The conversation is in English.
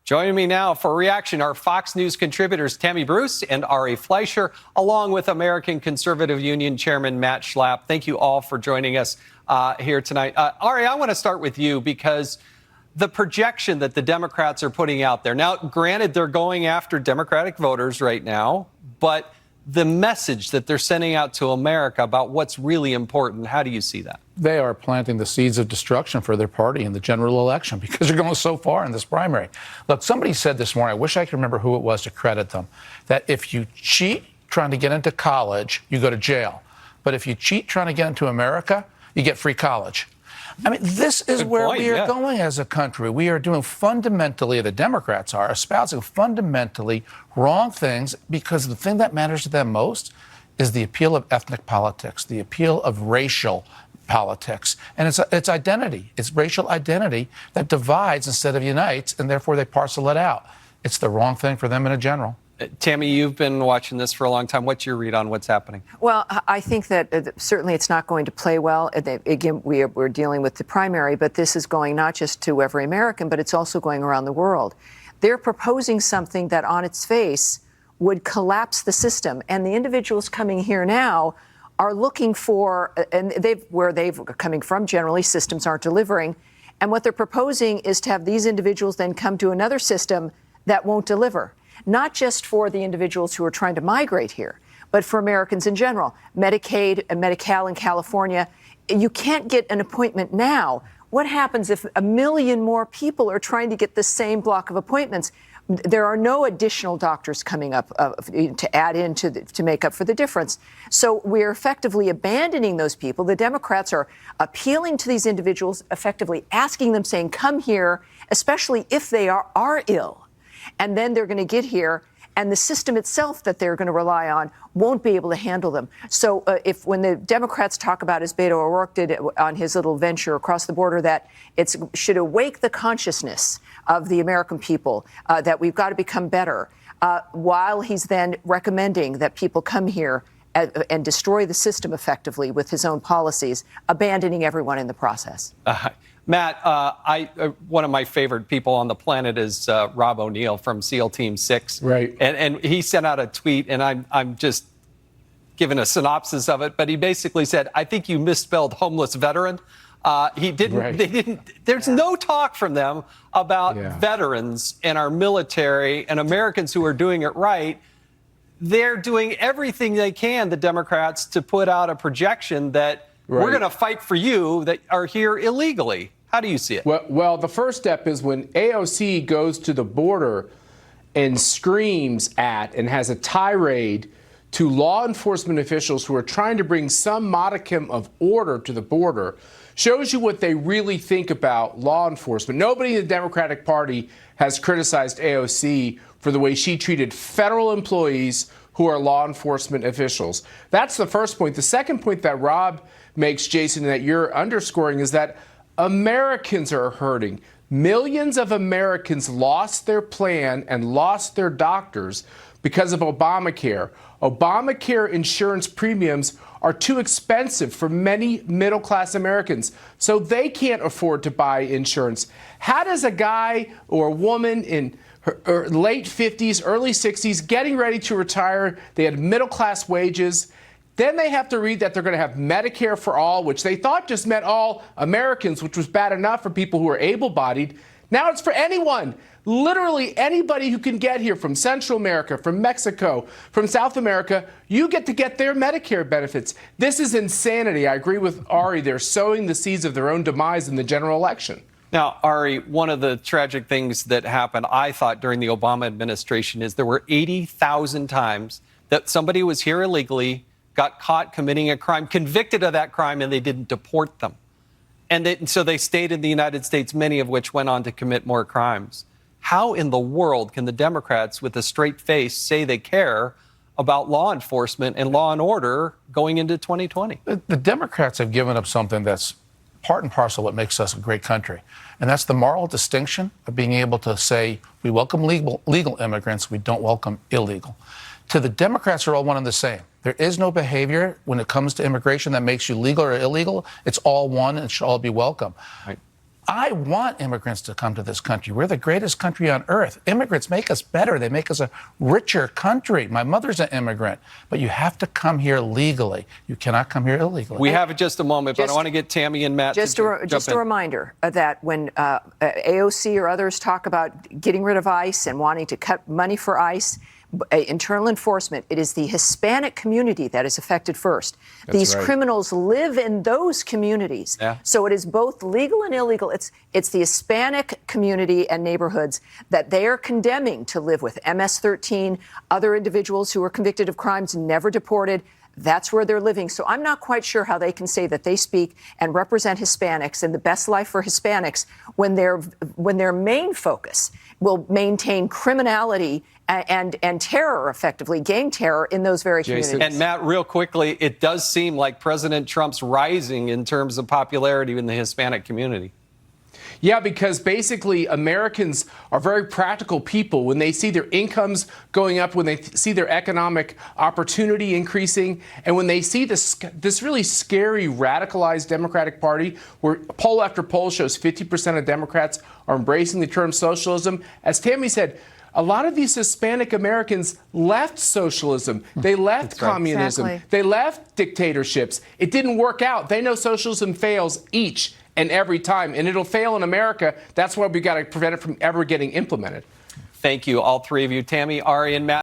Joining me now for reaction are Fox News contributors Tammy Bruce and Ari Fleischer, along with American Conservative Union Chairman Matt Schlapp. Thank you all for joining us here tonight. Ari, I want to start with you because the projection that the Democrats are putting out there. Now, granted, they're going after Democratic voters right now, but the message that they're sending out to America about what's really important, how do you see that? They are planting the seeds of destruction for their party in the general election because they're going so far in this primary. Look, somebody said this morning, I wish I could remember who it was to credit them, that if you cheat trying to get into college, you go to jail. But if you cheat trying to get into America, you get free college. I mean, this is where we are going as a country. We are doing fundamentally, the Democrats are espousing fundamentally wrong things because the thing that matters to them most is the appeal of ethnic politics, the appeal of racial politics. And it's identity. It's racial identity that divides instead of unites, and therefore they parcel it out. It's the wrong thing for them in general. Tammy, you've been watching this for a long time. What's your read on what's happening? Well, I think that certainly it's not going to play well. Again, we're dealing with the primary, but this is going not just to every American, but it's also going around the world. They're proposing something that on its face would collapse the system. And the individuals coming here now are looking for, and where they've coming from, generally systems aren't delivering. And what they're proposing is to have these individuals then come to another system that won't deliver. Not just for the individuals who are trying to migrate here, but for Americans in general. Medicaid and Medi-Cal in California, you can't get an appointment now. What happens if 1 million more people are trying to get the same block of appointments? There are no additional doctors coming up to add in to make up for the difference. So we're effectively abandoning those people. The Democrats are appealing to these individuals, effectively asking them, saying, come here, especially if they are ill. And then they're going to get here, and the system itself that they're going to rely on won't be able to handle them. So when the Democrats talk about, as Beto O'Rourke did on his little venture across the border, that it should awake the consciousness of the American people, that we've got to become better, while he's then recommending that people come here and destroy the system effectively with his own policies, abandoning everyone in the process. Matt, one of my favorite people on the planet is Rob ONeal from SEAL Team 6. Right. And he sent out a tweet, and I'm just giving a synopsis of it, but he basically said, I think you misspelled homeless veteran. He didn't, right. They didn't, there's no talk from them about veterans and our military and Americans who are doing it right. They're doing everything they can, the Democrats, to put out a projection that we're going to fight for you that are here illegally. How do you see it? Well, the first step is when AOC goes to the border and screams at and has a tirade to law enforcement officials who are trying to bring some modicum of order to the border, shows you what they really think about law enforcement. Nobody in the Democratic Party has criticized AOC for the way she treated federal employees who are law enforcement officials. That's the first point. The second point that Rob makes, Jason, that you're underscoring is that Americans are hurting. Millions of Americans lost their plan and lost their doctors because of Obamacare. Obamacare insurance premiums are too expensive for many middle-class Americans, so they can't afford to buy insurance. How does a guy or a woman in her late 50s, early 60s, getting ready to retire, they had middle-class wages, then they have to read that they're going to have Medicare for all, which they thought just meant all Americans, which was bad enough for people who are able-bodied. Now it's for anyone, literally anybody who can get here from Central America, from Mexico, from South America, you get to get their Medicare benefits. This is insanity. I agree with Ari. They're sowing the seeds of their own demise in the general election. Now, Ari, one of the tragic things that happened, I thought, during the Obama administration is there were 80,000 times that somebody was here illegally, got caught committing a crime, convicted of that crime, and they didn't deport them. And so they stayed in the United States, many of which went on to commit more crimes. How in the world can the Democrats, with a straight face, say they care about law enforcement and law and order going into 2020? The Democrats have given up something that's part and parcel what makes us a great country. And that's the moral distinction of being able to say we welcome legal immigrants, we don't welcome illegal. To the Democrats are all one and the same. There is no behavior when it comes to immigration that makes you legal or illegal. It's all one and should all be welcome. Right. I want immigrants to come to this country. We're the greatest country on earth. Immigrants make us better. They make us a richer country. My mother's an immigrant, but you have to come here legally. You cannot come here illegally. We have just a moment, but I want to get Tammy and Matt Just a reminder that when AOC or others talk about getting rid of ICE and wanting to cut money for ICE, internal enforcement, it is the Hispanic community that is affected first. These criminals live in those communities. Yeah. So it is both legal and illegal. It's the Hispanic community and neighborhoods that they are condemning to live with. MS-13, other individuals who are convicted of crimes, never deported. That's where they're living. So I'm not quite sure how they can say that they speak and represent Hispanics and the best life for Hispanics when their main focus will maintain criminality and terror, effectively, gang terror in those very communities. And Matt, real quickly, it does seem like President Trump's rising in terms of popularity in the Hispanic community. Yeah, because basically Americans are very practical people. When they see their incomes going up, when they see their economic opportunity increasing, and when they see this really scary, radicalized Democratic Party, where poll after poll shows 50% of Democrats are embracing the term socialism, as Tammy said, a lot of these Hispanic Americans left socialism. They left communism. Exactly. They left dictatorships. It didn't work out. They know socialism fails each and every time, and it'll fail in America. That's why we got to prevent it from ever getting implemented. Thank you, all three of you, Tammy, Ari, and Matt.